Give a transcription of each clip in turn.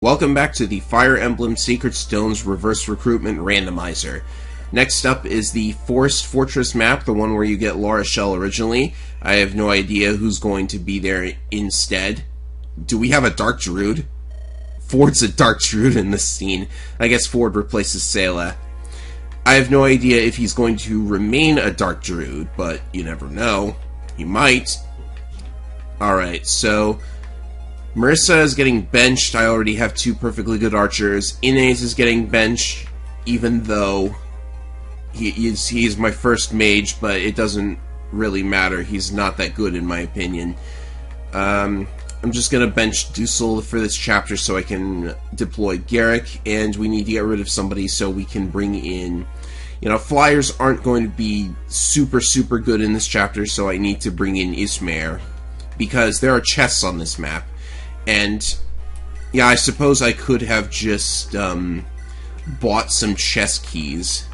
Welcome back to the Fire Emblem Sacred Stones Reverse Recruitment Randomizer. Next up is the Forest Fortress map, the one where you get La Rochelle originally. I have no idea who's going to be there instead. Do we have a Dark Druid? Ford's a Dark Druid in this scene. I guess Ford replaces Selena. I have no idea if he's going to remain a Dark Druid, but you never know. He might. Alright, so Marissa is getting benched. I already have two perfectly good archers. Inez is getting benched, even though he's my first mage, but it doesn't really matter. He's not that good in my opinion. I'm just going to bench Dozla for this chapter so I can deploy Gerik, and we need to get rid of somebody so we can bring in... You know, flyers aren't going to be super good in this chapter, so I need to bring in Ismair, because there are chests on this map. And, yeah, I suppose I could have just bought some chest keys.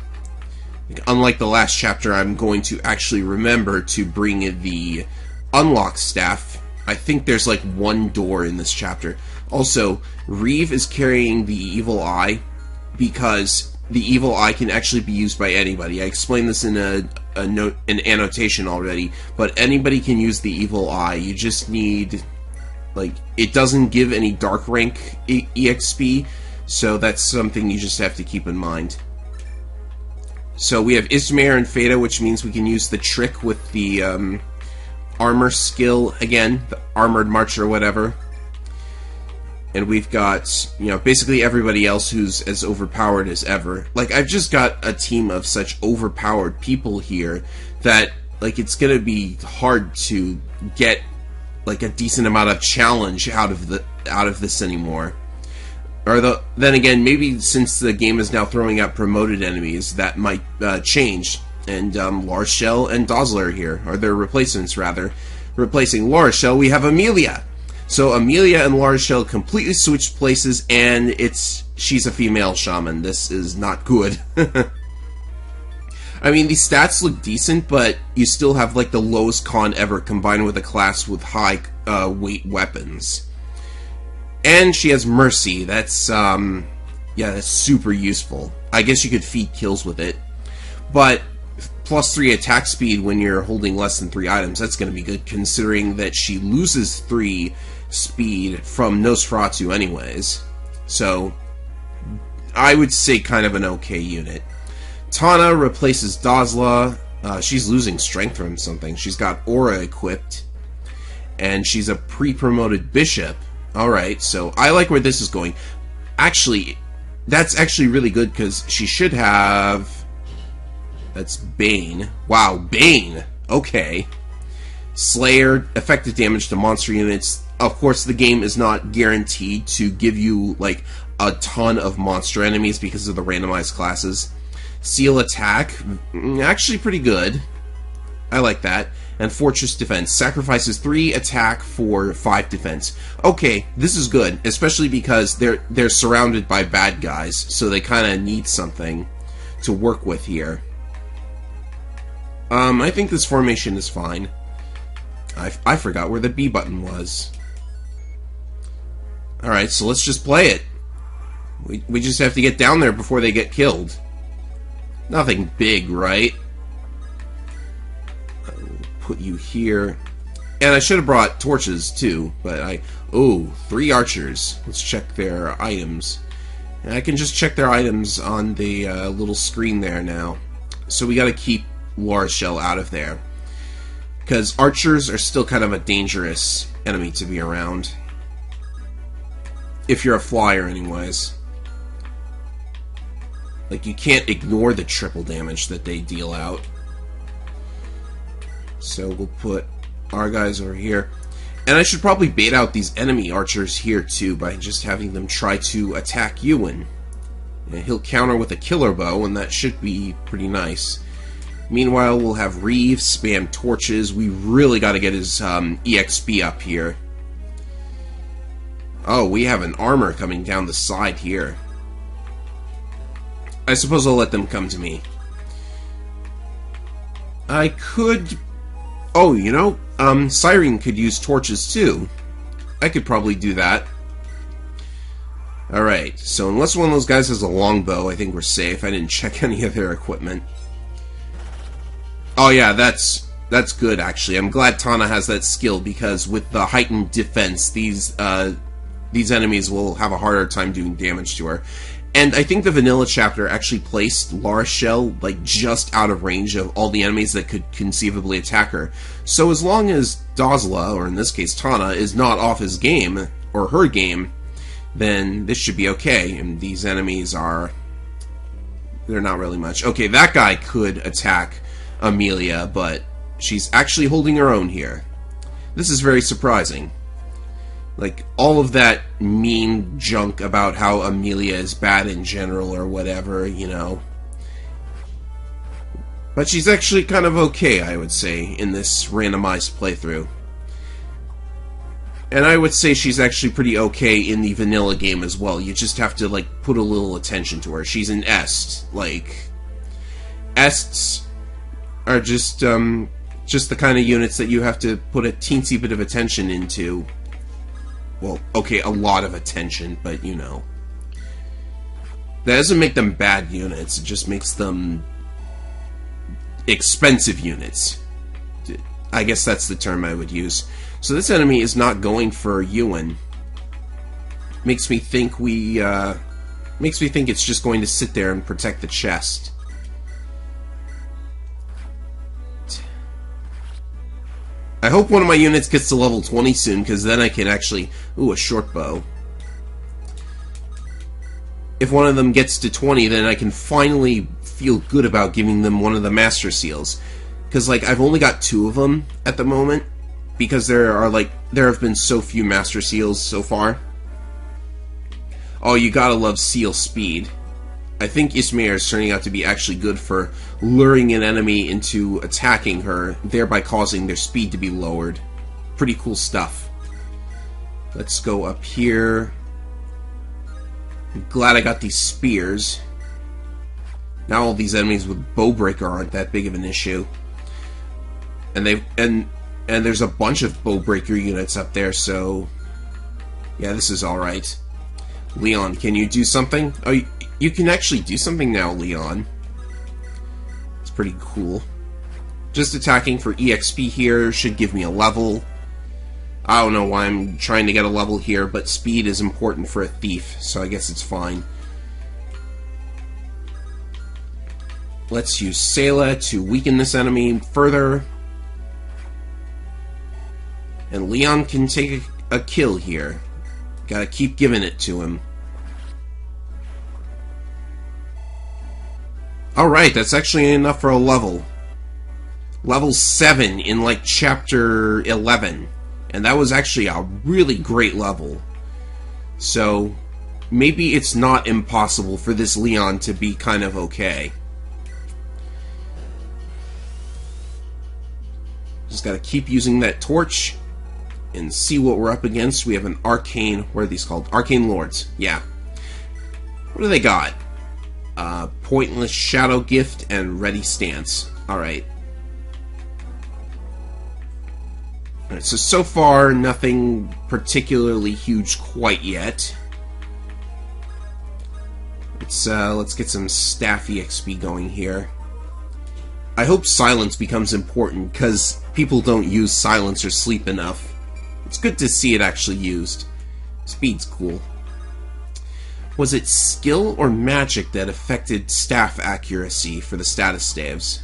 Unlike the last chapter, I'm going to actually remember to bring in the unlock staff. I think there's like one door in this chapter. Also, Riev is carrying the evil eye because the evil eye can actually be used by anybody. I explained this in an annotation already, but anybody can use the evil eye. You just need... Like, it doesn't give any dark rank EXP, so that's something you just have to keep in mind. So we have Ismair and Fado, which means we can use the trick with the armor skill again, the armored march or whatever. And we've got, you know, basically everybody else who's as overpowered as ever. Like, I've just got a team of such overpowered people here that, like, it's gonna be hard to get like a decent amount of challenge out of this anymore. Or then again, maybe since the game is now throwing out promoted enemies, that might change. And La Rochelle and Dozla are here, or their replacements rather. Replacing La Rochelle, we have Amelia. So Amelia and La Rochelle completely switched places, and she's a female shaman. This is not good. I mean, these stats look decent, but you still have, like, the lowest con ever combined with a class with high weight weapons. And she has Mercy. That's, yeah, that's super useful. I guess you could feed kills with it. But plus 3 attack speed when you're holding less than 3 items, that's going to be good, considering that she loses 3 speed from Nosferatu anyways. So, I would say kind of an okay unit. Tana replaces Dozla. She's losing strength from something. She's got Aura equipped. And she's a pre-promoted bishop. Alright, so I like where this is going. Actually, that's actually really good because she should have... That's Bane. Wow, Bane! Okay. Slayer, effective damage to monster units. Of course, the game is not guaranteed to give you, like, a ton of monster enemies because of the randomized classes. Seal attack, actually pretty good. I like that. And Fortress defense, sacrifices 3 attack for 5 defense. Okay, this is good, especially because they're surrounded by bad guys, so they kind of need something to work with here. I think this formation is fine. I forgot where the B button was. Alright, so let's just play it. We just have to get down there before they get killed. Nothing big, right? I'll put you here. And I should have brought torches, too. But oh, 3 archers. Let's check their items. And I can just check their items on the little screen there now. So we gotta keep La Rochelle out of there. Because archers are still kind of a dangerous enemy to be around. If you're a flyer, anyways. Like, you can't ignore the triple damage that they deal out. So we'll put our guys over here. And I should probably bait out these enemy archers here, too, by just having them try to attack Ewan. And he'll counter with a killer bow, and that should be pretty nice. Meanwhile, we'll have Riev spam torches. We really got to get his EXP up here. Oh, we have an armor coming down the side here. I suppose I'll let them come to me. I could... Oh, you know, Syrene could use torches too. I could probably do that. Alright, so unless one of those guys has a longbow, I think we're safe. I didn't check any of their equipment. Oh yeah, that's good, actually. I'm glad Tana has that skill, because with the heightened defense, these enemies will have a harder time doing damage to her. And I think the vanilla chapter actually placed La Rochelle, like, just out of range of all the enemies that could conceivably attack her. So as long as Dozla, or in this case Tana, is not off his game, or her game, then this should be okay. And these enemies are... they're not really much. Okay, that guy could attack Amelia, but she's actually holding her own here. This is very surprising. Like, all of that mean junk about how Amelia is bad in general or whatever, you know. But she's actually kind of okay, I would say, in this randomized playthrough. And I would say she's actually pretty okay in the vanilla game as well. You just have to, like, put a little attention to her. She's an Est. Like, Ests are just the kind of units that you have to put a teensy bit of attention into. Well, okay, a lot of attention, but, you know. That doesn't make them bad units, it just makes them expensive units. I guess that's the term I would use. So this enemy is not going for Ewan. Makes me think it's just going to sit there and protect the chest. I hope one of my units gets to level 20 soon, because then I can actually... ooh, a short bow. If one of them gets to 20, then I can finally feel good about giving them one of the Master Seals. Because, like, I've only got 2 of them at the moment, because there have been so few Master Seals so far. Oh, you gotta love Seal Speed. I think Ismair is turning out to be actually good for luring an enemy into attacking her, thereby causing their speed to be lowered. Pretty cool stuff. Let's go up here. I'm glad I got these spears. Now all these enemies with Bowbreaker aren't that big of an issue. And there's a bunch of Bowbreaker units up there, so yeah, this is alright. Leon, can you do something? Oh, you can actually do something now, Leon. It's pretty cool. Just attacking for EXP here should give me a level. I don't know why I'm trying to get a level here, but speed is important for a thief, so I guess it's fine. Let's use Selena to weaken this enemy further. And Leon can take a kill here. Gotta keep giving it to him. Alright, that's actually enough for a level. Level 7 in, like, Chapter 11. And that was actually a really great level. So, maybe it's not impossible for this Leon to be kind of okay. Just gotta keep using that torch and see what we're up against. We have an arcane... what are these called? Arcane Lords. Yeah. What do they got? Pointless Shadow Gift and Ready Stance. Alright. Alright, so far, nothing particularly huge quite yet. Let's get some staff EXP going here. I hope silence becomes important, because people don't use silence or sleep enough. It's good to see it actually used. Speed's cool. Was it skill or magic that affected staff accuracy for the status staves?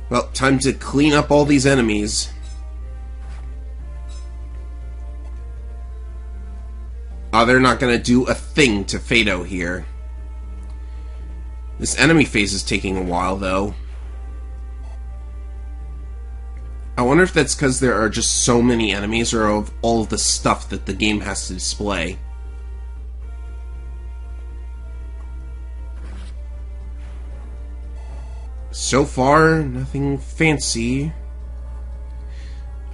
Well, time to clean up all these enemies. Oh, they're not gonna do a thing to Fado here. This enemy phase is taking a while, though. I wonder if that's because there are just so many enemies, or of all of the stuff that the game has to display. So far, nothing fancy.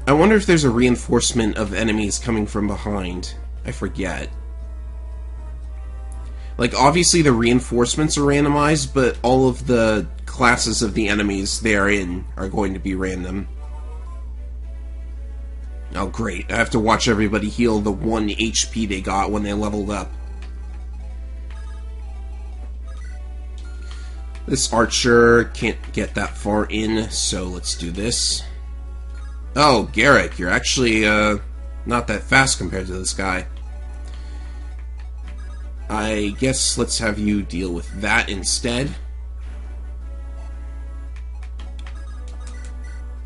I wonder if there's a reinforcement of enemies coming from behind. I forget. Like, obviously the reinforcements are randomized, but all of the classes of the enemies they are in are going to be random. Oh, great. I have to watch everybody heal the 1 HP they got when they leveled up. This archer can't get that far in, so let's do this. Oh, Gerik, you're actually, not that fast compared to this guy. I guess let's have you deal with that instead.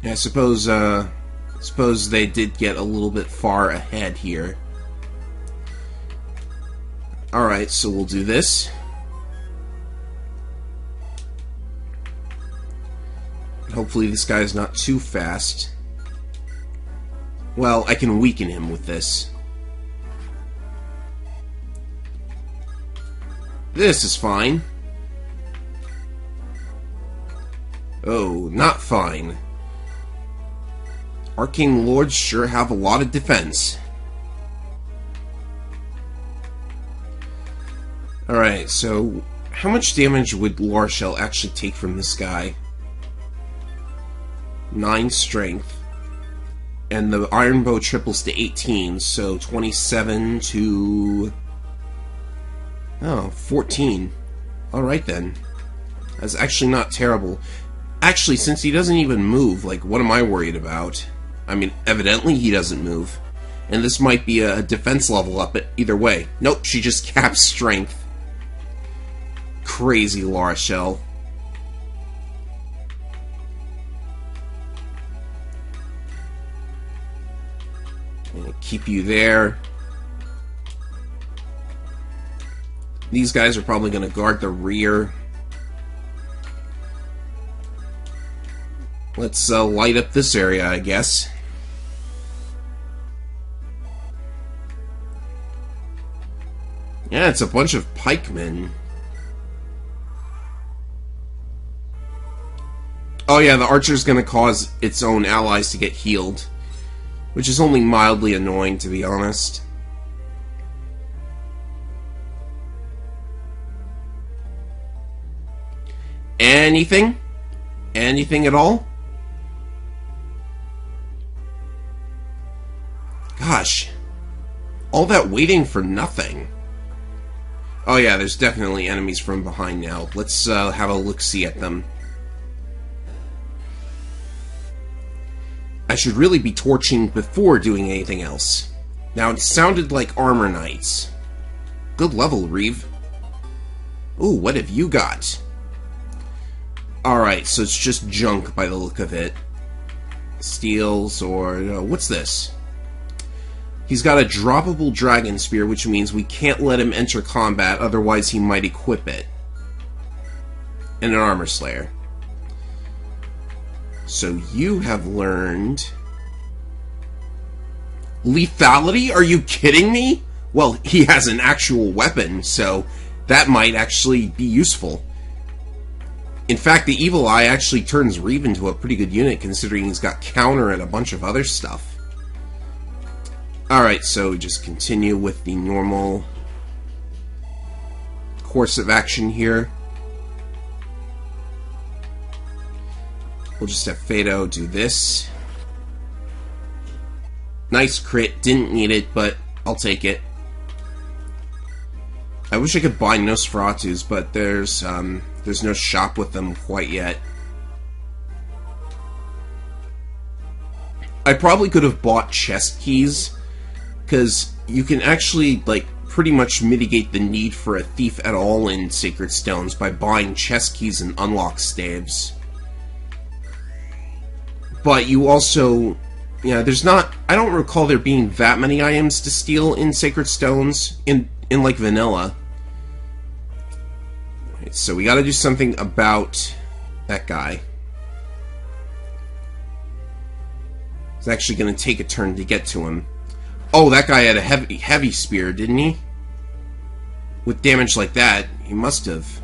Yeah, I suppose they did get a little bit far ahead here. Alright, so we'll do this. Hopefully this guy's not too fast. Well, I can weaken him with this. This is fine. Oh, not fine. Arcane Lords sure have a lot of defense. Alright, so how much damage would Larshell actually take from this guy? 9 strength. And the Iron Bow triples to 18, so 27 to... Oh, 14. Alright then. That's actually not terrible. Actually, since he doesn't even move, like, what am I worried about? I mean, evidently he doesn't move. And this might be a defense level up, but either way. Nope, she just caps strength. Crazy Larshell. Keep you there. These guys are probably going to guard the rear. Let's light up this area, I guess. Yeah, it's a bunch of pikemen. Oh yeah, the archer's going to cause its own allies to get healed. Which is only mildly annoying, to be honest. Anything? Anything at all? Gosh. All that waiting for nothing. Oh yeah, there's definitely enemies from behind now. Let's have a look-see at them. I should really be torching before doing anything else. Now, it sounded like armor knights. Good level, Riev. Ooh, what have you got? Alright, so it's just junk by the look of it. Steals, or... what's this? He's got a droppable dragon spear, which means we can't let him enter combat, otherwise he might equip it. And an armor slayer. So you have learned... lethality? Are you kidding me? Well, he has an actual weapon, so that might actually be useful. In fact, the Evil Eye actually turns Riev into a pretty good unit, considering he's got counter and a bunch of other stuff. Alright, so just continue with the normal course of action here. We'll just have Fado do this. Nice crit. Didn't need it, but I'll take it. I wish I could buy Nosferatus, but there's no shop with them quite yet. I probably could have bought chest keys, because you can actually, like, pretty much mitigate the need for a thief at all in Sacred Stones by buying chest keys and unlock staves. But you also... yeah, there's not... I don't recall there being that many items to steal in Sacred Stones in like, vanilla. Right, so we gotta do something about that guy. It's actually gonna take a turn to get to him. Oh, that guy had a heavy spear, didn't he? With damage like that, he must have...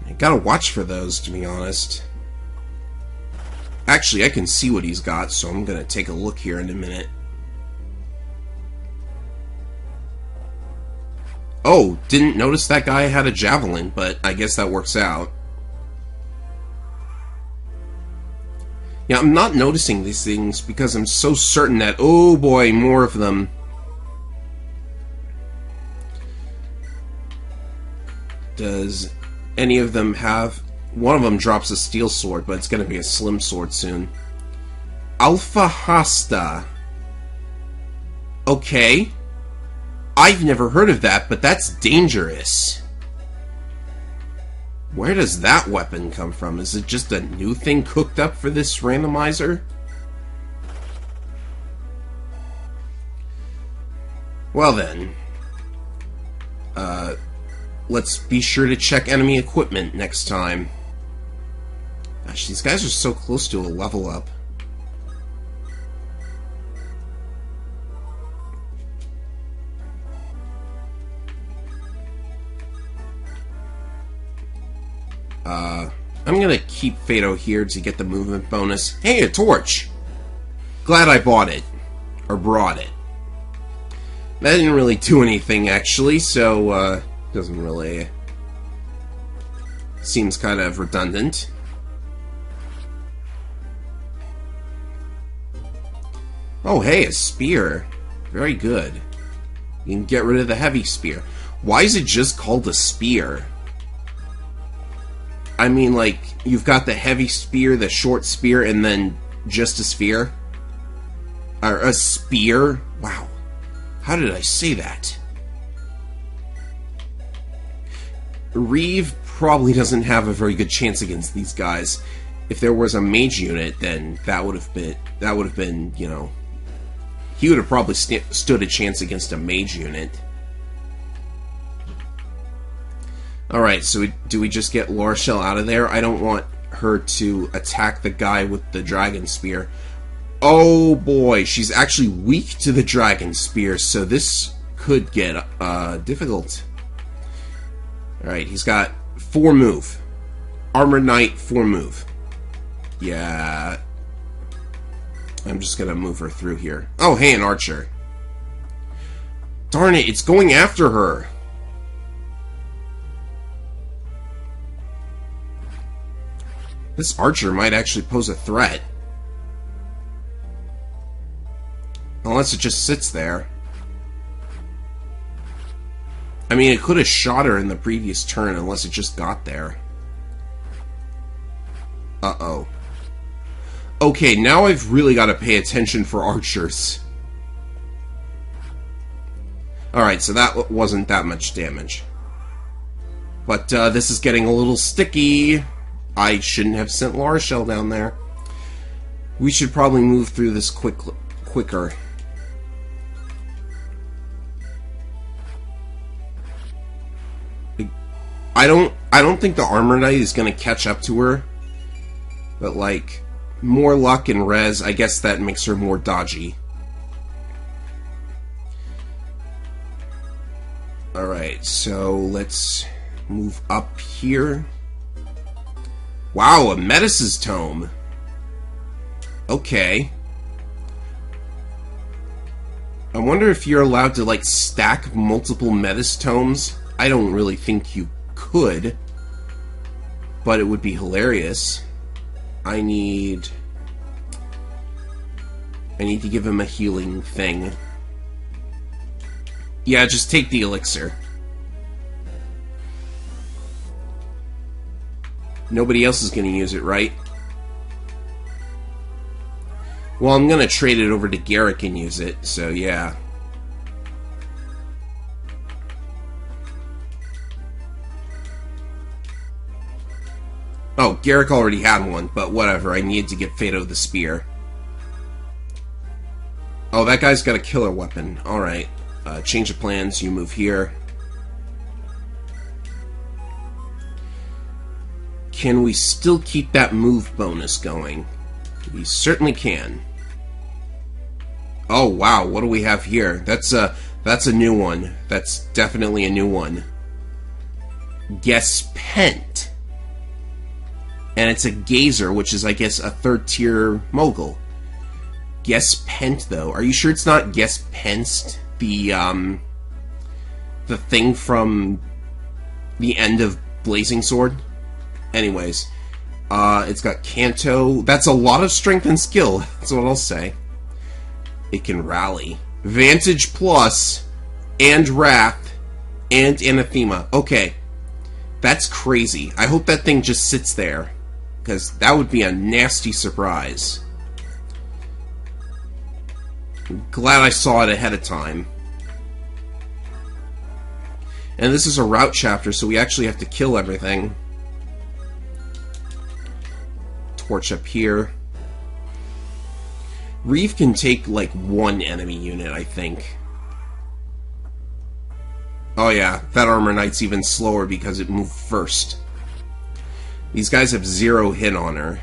I gotta watch for those, to be honest. Actually, I can see what he's got, so I'm gonna take a look here in a minute. Oh, didn't notice that guy had a javelin, but I guess that works out. Yeah, I'm not noticing these things because I'm so certain that, oh boy, more of them. Does any of them have... One of them drops a steel sword, but it's going to be a slim sword soon. Alpha Hasta. Okay. I've never heard of that, but that's dangerous. Where does that weapon come from? Is it just a new thing cooked up for this randomizer? Well then. Let's be sure to check enemy equipment next time. Gosh, these guys are so close to a level up. I'm gonna keep Fado here to get the movement bonus. Hey, a torch! Glad I bought it. Or brought it. That didn't really do anything, actually, so, doesn't really... Seems kind of redundant. Oh, hey, a spear. Very good. You can get rid of the heavy spear. Why is it just called a spear? I mean, like, you've got the heavy spear, the short spear, and then just a spear? Or a spear? Wow. How did I say that? Riev probably doesn't have a very good chance against these guys. If there was a mage unit, then that would have been, you know... He would have probably stood a chance against a mage unit. Alright, so do we just get Laura Shell out of there? I don't want her to attack the guy with the dragon spear. Oh boy, she's actually weak to the dragon spear, so this could get difficult. Alright, he's got 4 move. Armored Knight, 4 move. Yeah. I'm just gonna move her through here. Oh, hey, an archer. Darn it, it's going after her. This archer might actually pose a threat. Unless it just sits there. I mean, it could have shot her in the previous turn unless it just got there. Uh-oh. Okay, now I've really got to pay attention for archers. Alright, so that wasn't that much damage. But this is getting a little sticky. I shouldn't have sent Laura Shell down there. We should probably move through this quicker. I don't think the Armor Knight is going to catch up to her. But, like, more luck and res, I guess that makes her more dodgy. Alright, so let's move up here. Wow, a Metis' tome. Okay. I wonder if you're allowed to, like, stack multiple Metis tomes. I don't really think you could. But it would be hilarious. I need to give him a healing thing. Yeah, just take the elixir. Nobody else is going to use it, right? Well, I'm going to trade it over to Gerik and use it, so yeah. Oh, Gerik already had one, but whatever. I need to get Fado the spear. Oh, that guy's got a killer weapon. Alright. Change of plans. You move here. Can we still keep that move bonus going? We certainly can. Oh, wow. What do we have here? That's a new one. That's definitely a new one. Guess Pent. And it's a Gazer, which is, I guess, a 3rd-tier mogul. Guess Pent, though. Are you sure it's not Guess Penst? The thing from the end of Blazing Sword? Anyways, It's got Canto. That's a lot of strength and skill. That's what I'll say. It can rally. Vantage plus, and Wrath, and Anathema. Okay. That's crazy. I hope that thing just sits there, because that would be a nasty surprise. I'm glad I saw it ahead of time. And this is a rout chapter, so we actually have to kill everything. Torch up here. Riev can take, like, one enemy unit, I think. Oh yeah, that Armor Knight's even slower because it moved first. These guys have 0 hit on her.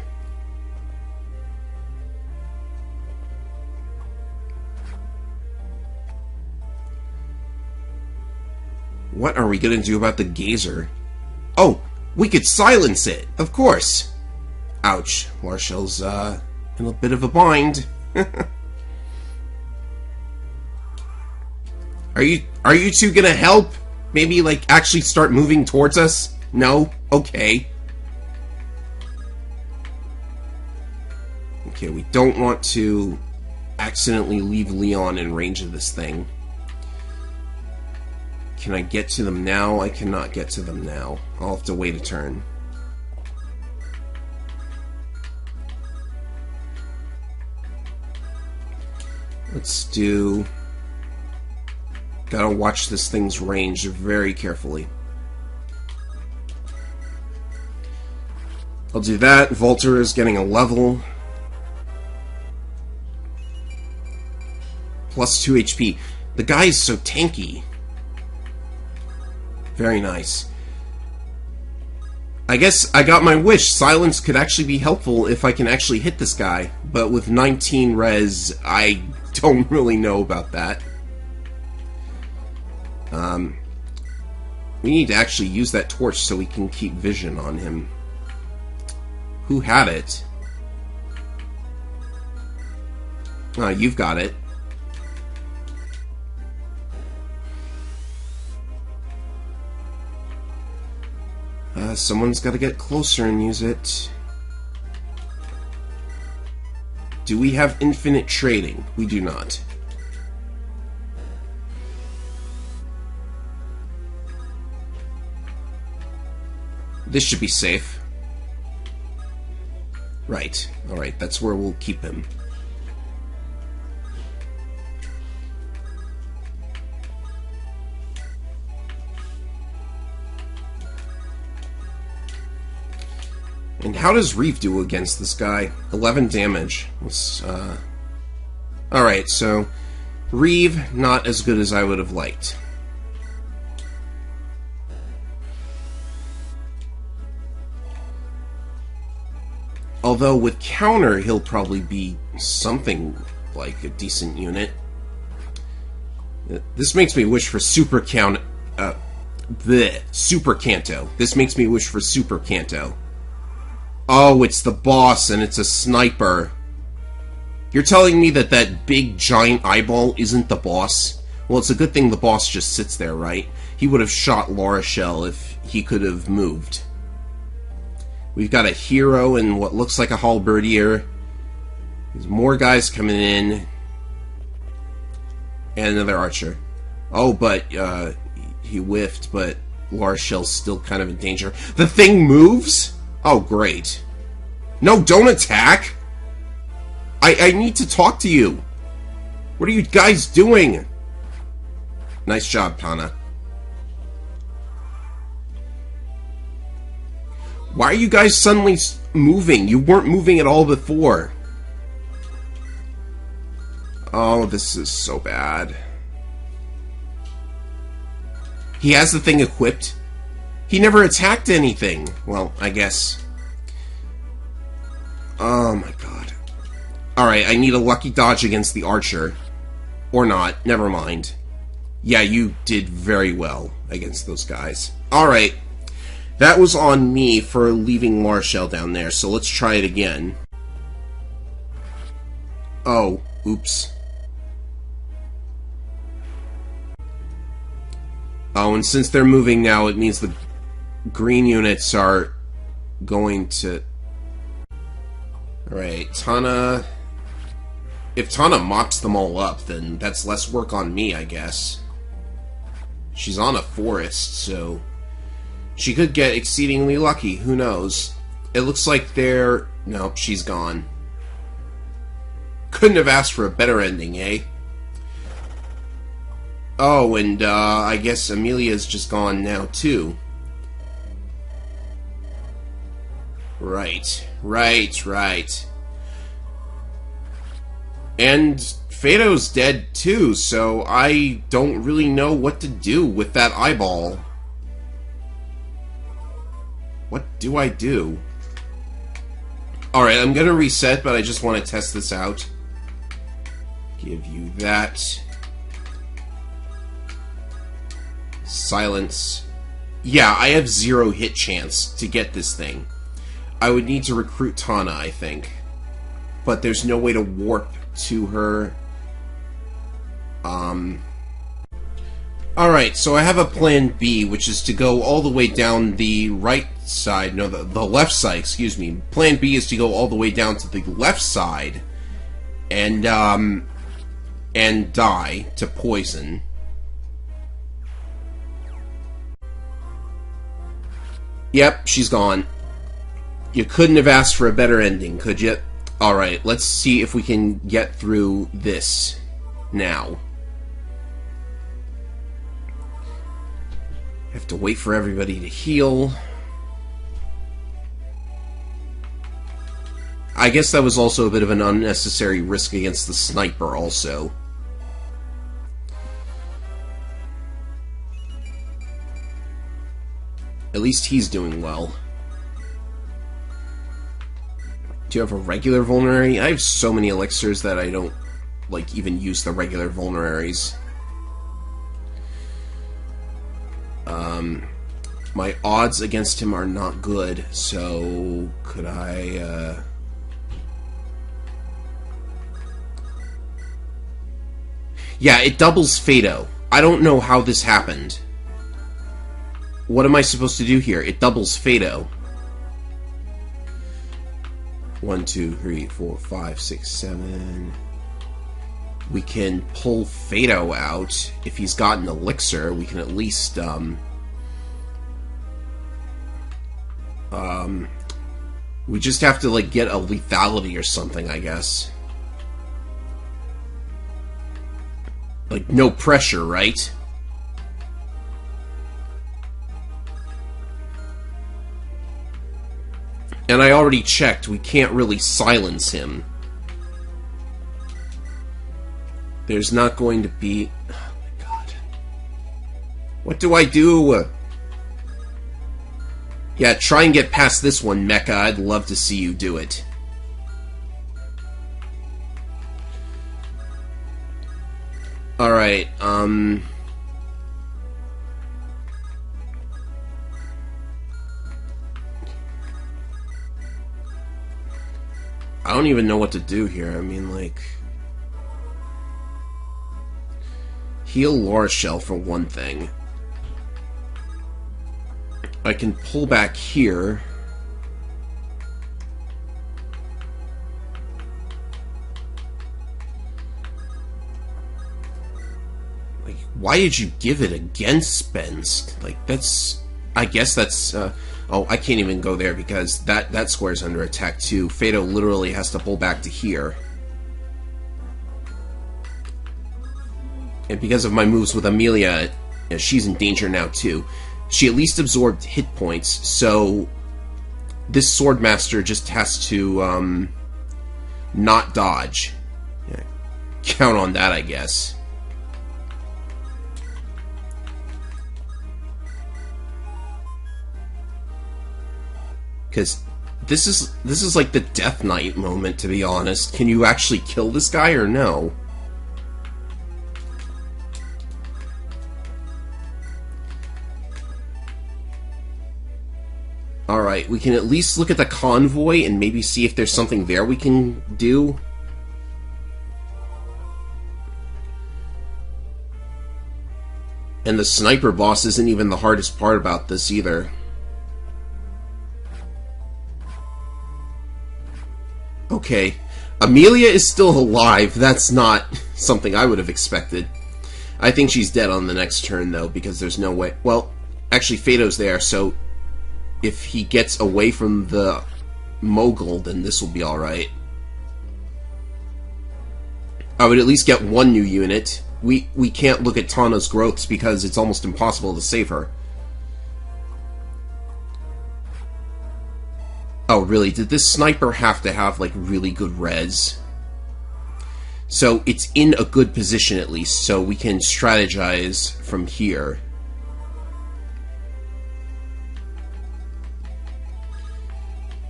What are we gonna do about the Gazer? Oh, we could silence it, of course! Ouch, Larshel's, in a bit of a bind. Are you two gonna help? Maybe, like, actually start moving towards us? No? Okay. Okay, we don't want to accidentally leave Leon in range of this thing. Can I get to them now? I cannot get to them now. I'll have to wait a turn. Let's do... Gotta watch this thing's range very carefully. I'll do that. Valter is getting a level. Plus 2 HP. The guy is so tanky. Very nice. I guess I got my wish. Silence could actually be helpful if I can actually hit this guy. But with 19 res, I don't really know about that. We need to actually use that torch so we can keep vision on him. Who had it? You've got it. Someone's got to get closer and use it. Do we have infinite trading? We do not. This should be safe. Right. Alright, that's where we'll keep him. And how does Riev do against this guy? 11 damage. Let's, Alright, so... Riev, not as good as I would have liked. Although with counter, he'll probably be something like a decent unit. This makes me wish for Super Canto. Super Canto. This makes me wish for Super Canto. Oh, it's the boss, and it's a sniper. You're telling me that that big, giant eyeball isn't the boss? Well, it's a good thing the boss just sits there, right? He would have shot Laura Shell if he could have moved. We've got a hero and what looks like a halberdier. There's more guys coming in. And another archer. Oh, but, he whiffed, but Laura Shell's still kind of in danger. The thing moves? Oh, great. No, don't attack! I need to talk to you! What are you guys doing? Nice job, Tana. Why are you guys suddenly moving? You weren't moving at all before. Oh, this is so bad. He has the thing equipped. He never attacked anything. Well, I guess. Oh my god. Alright, I need a lucky dodge against the archer. Or not. Never mind. Yeah, you did very well against those guys. Alright. That was on me for leaving Marshall down there, so let's try it again. Oh, oops. Oh, and since they're moving now, it means the green units are going to... Alright, Tana... If Tana mops them all up, then that's less work on me, I guess. She's on a forest, so... She could get exceedingly lucky, who knows? It looks like they're... Nope, she's gone. Couldn't have asked for a better ending, eh? Oh, and, I guess Amelia's just gone now, too. Right. And Fado's dead, too, so I don't really know what to do with that eyeball. What do I do? Alright, I'm gonna reset, but I just want to test this out. Give you that. Silence. Yeah, I have 0 hit chance to get this thing. I would need to recruit Tana, I think. But there's no way to warp to her. Alright, so I have a plan B, which is to go all the way down the right side. No, the left side, excuse me. Plan B is to go all the way down to the left side and die to poison. Yep, she's gone. You couldn't have asked for a better ending, could you? Alright, let's see if we can get through this now. Have to wait for everybody to heal. I guess that was also a bit of an unnecessary risk against the sniper also. At least he's doing well. Do you have a regular vulnerary? I have so many elixirs that I don't, like, even use the regular vulneraries. My odds against him are not good, so could I, Yeah, it doubles Fado. I don't know how this happened. What am I supposed to do here? It doubles Fado. 1, 2, 3, 4, 5, 6, 7. We can pull Fado out. If he's got an elixir, we can at least, we just have to, like, get a lethality or something, I guess. Like, no pressure, right? And I already checked, we can't really silence him. There's not going to be... Oh my god. What do I do? Yeah, try and get past this one, Mecha. I'd love to see you do it. Alright, I don't even know what to do here. I mean, like... Heal Laura Shell for one thing. I can pull back here. Like, why did you give it against Spensk? Like, that's... I guess that's... Oh, I can't even go there because that square's under attack too. Fado literally has to pull back to here. And because of my moves with Amelia, she's in danger now too. She at least absorbed hit points, so this Swordmaster just has to not dodge. Yeah, count on that, I guess. Because this is like the Death Knight moment, to be honest. Can you actually kill this guy or no? Alright, we can at least look at the convoy and maybe see if there's something there we can do. And the sniper boss isn't even the hardest part about this either. Okay. Amelia is still alive. That's not something I would have expected. I think she's dead on the next turn, though, because there's no way... Well, actually, Fado's there, so if he gets away from the mogul, then this will be alright. I would at least get one new unit. We can't look at Tana's growths because it's almost impossible to save her. Oh, really? Did this sniper have to have, like, really good res? So, it's in a good position, at least, so we can strategize from here.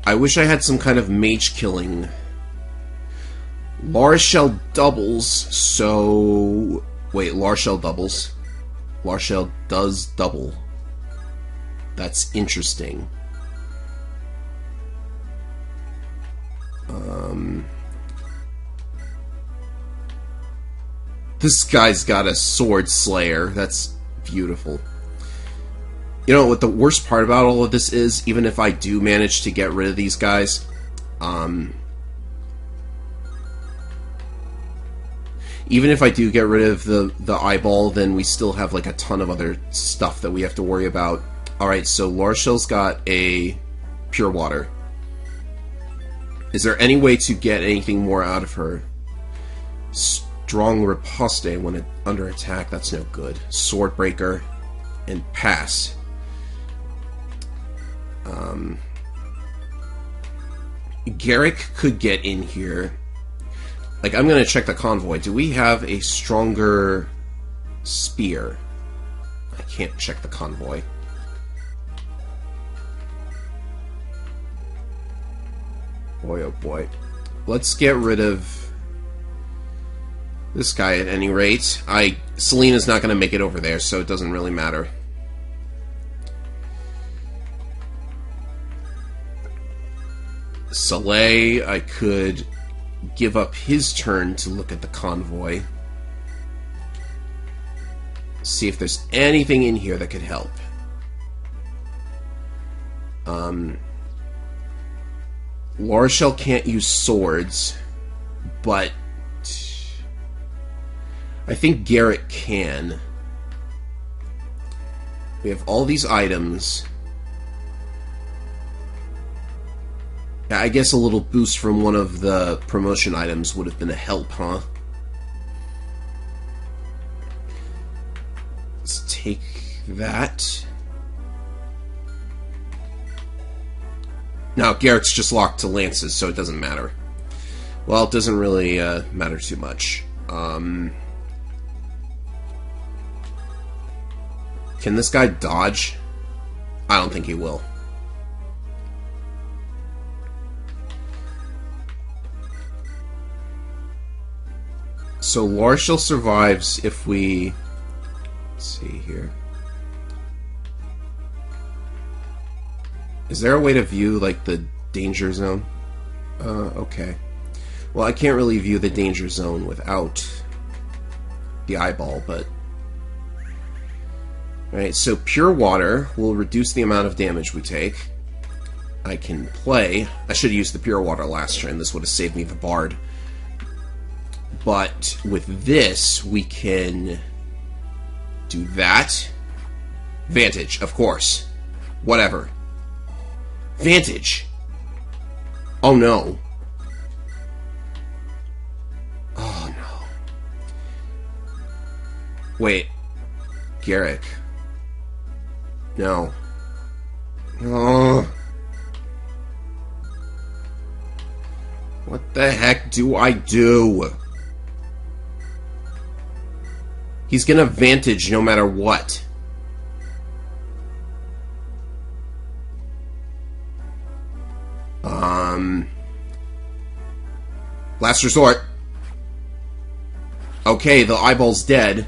I wish I had some kind of mage killing. Larshell doubles, so... Wait, Larshell doubles? Larshell does double. That's interesting. This guy's got a sword slayer. That's beautiful. You know what the worst part about all of this is? Even if I do manage to get rid of these guys, even if I do get rid of the eyeball, then we still have like a ton of other stuff that we have to worry about. Alright, so Larshell's got a pure water. Is there any way to get anything more out of her? Strong riposte when under attack, that's no good. Swordbreaker and pass. Gerik could get in here. Like, I'm gonna check the convoy. Do we have a stronger spear? I can't check the convoy. Boy, oh boy. Let's get rid of this guy at any rate. Selena's not going to make it over there, so it doesn't really matter. Soleil, I could give up his turn to look at the convoy. See if there's anything in here that could help. Larshell can't use swords, but I think Gerik can. We have all these items. I guess a little boost from one of the promotion items would have been a help, huh? Let's take that. Now, Gerik's just locked to lances, so it doesn't matter. Well, it doesn't really matter too much. Can this guy dodge? I don't think he will. So Larshell survives if we... Let's see here. Is there a way to view, like, the danger zone? Okay. Well, I can't really view the danger zone without the eyeball, but... Alright, so pure water will reduce the amount of damage we take. I can play... I should have used the pure water last turn. This would have saved me the bard. But with this, we can do that. Vantage, of course. Whatever. Vantage! Oh no. Oh no. Wait. Gerik. No. Oh. What the heck do I do? He's gonna Vantage no matter what. Last resort. Okay, the eyeball's dead.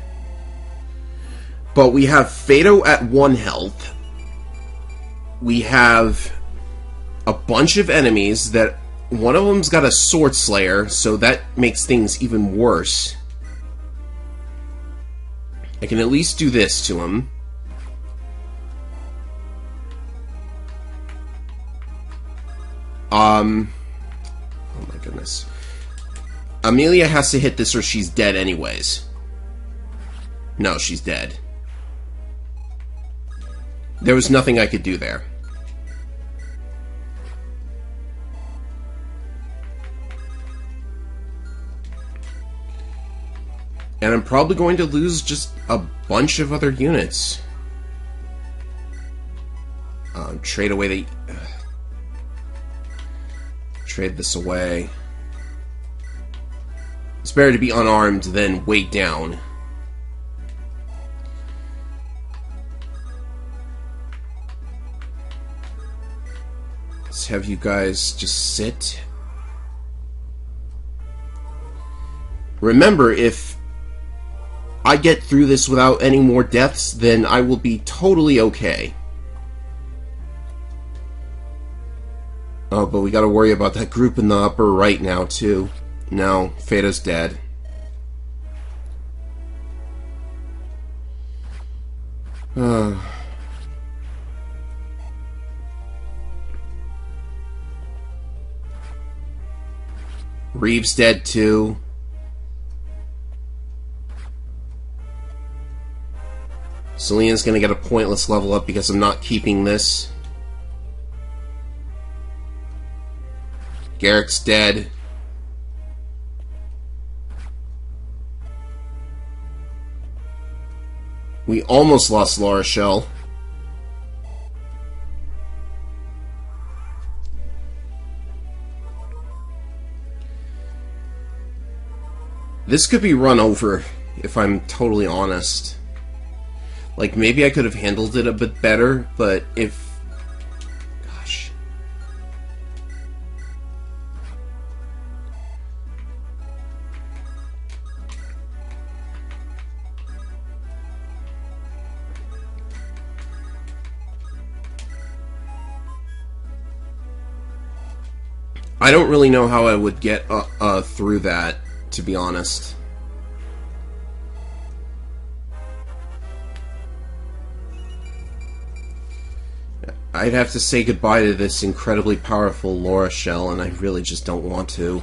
But we have Fado at 1 health. We have a bunch of enemies that... One of them's got a sword slayer, so that makes things even worse. I can at least do this to him. Oh my goodness. Amelia has to hit this or she's dead anyways. No, she's dead. There was nothing I could do there. And I'm probably going to lose just a bunch of other units. Trade away the... trade this away. It's better to be unarmed than weighed down. Let's have you guys just sit. Remember, if I get through this without any more deaths, then I will be totally okay. Oh, but we gotta worry about that group in the upper right now, too. No, Fado's dead. Riev's dead, too. Selena's gonna get a pointless level up because I'm not keeping this. Gerik's dead. We almost lost La Rochelle. This could be run over, if I'm totally honest. Like, maybe I could have handled it a bit better, but if... Gosh. I don't really know how I would get through that, to be honest. I'd have to say goodbye to this incredibly powerful La Rochelle, and I really just don't want to.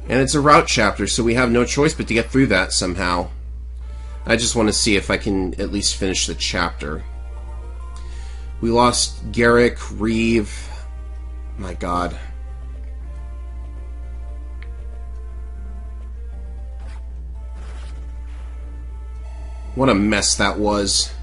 And it's a rout chapter, so we have no choice but to get through that somehow. I just want to see if I can at least finish the chapter. We lost Gerik, Riev. My god. What a mess that was.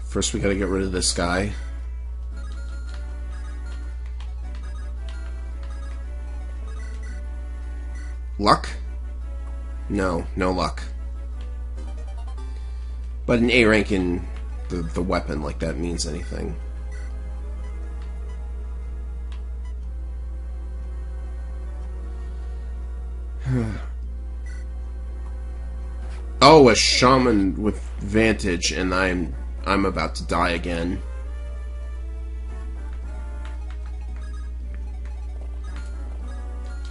First we gotta get rid of this guy. Luck? No, no luck. But an A rank in the weapon, like that means anything. Oh, a shaman with Vantage, and I'm about to die again.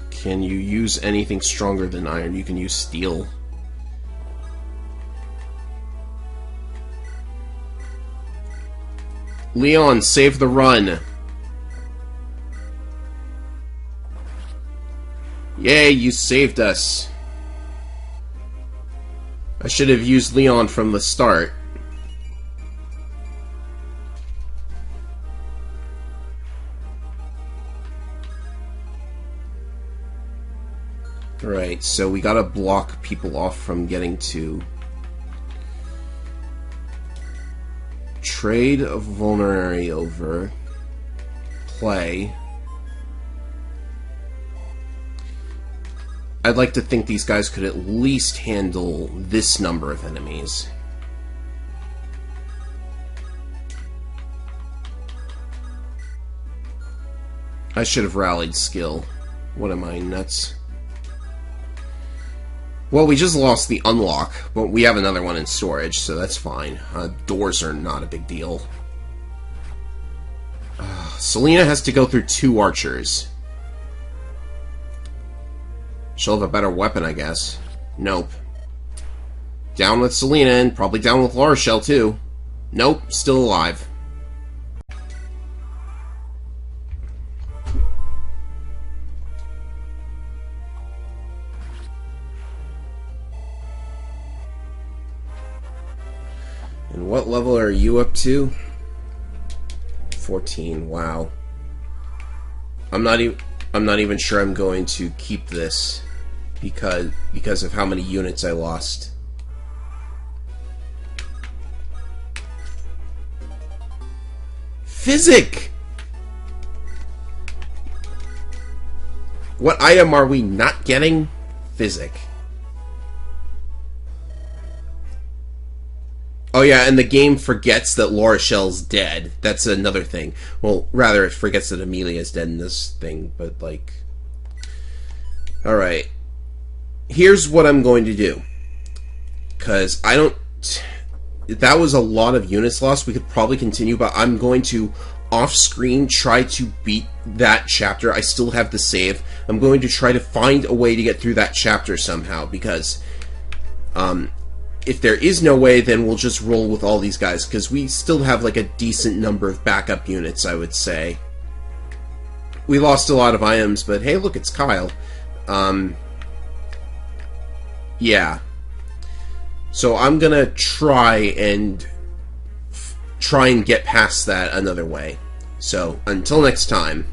Can you use anything stronger than iron? You can use steel. Leon, save the run! Yay, you saved us! I should have used Leon from the start. Right, so we gotta block people off from getting to... Trade a vulnerary over. Play. I'd like to think these guys could at least handle this number of enemies. I should have rallied skill. What am I, nuts? Well, we just lost the unlock, but we have another one in storage, so that's fine. Doors are not a big deal. Selena has to go through 2 archers. She'll have a better weapon, I guess. Nope. Down with Selena, and probably down with La Rochelle, too. Nope, still alive. And what level are you up to? 14. Wow. I'm not even sure I'm going to keep this because of how many units I lost. Physic! What item are we not getting? Physic. Oh yeah, and the game forgets that La Rochelle's dead. That's another thing. Well, rather, it forgets that Amelia's dead in this thing, but, like... Alright. Here's what I'm going to do. Because I don't... That was a lot of units lost. We could probably continue, but I'm going to, off-screen, try to beat that chapter. I still have the save. I'm going to try to find a way to get through that chapter somehow, because... if there is no way, then we'll just roll with all these guys, because we still have, like, a decent number of backup units, I would say. We lost a lot of items, but hey, look, it's Kyle. Yeah. So I'm gonna try and get past that another way. So, until next time.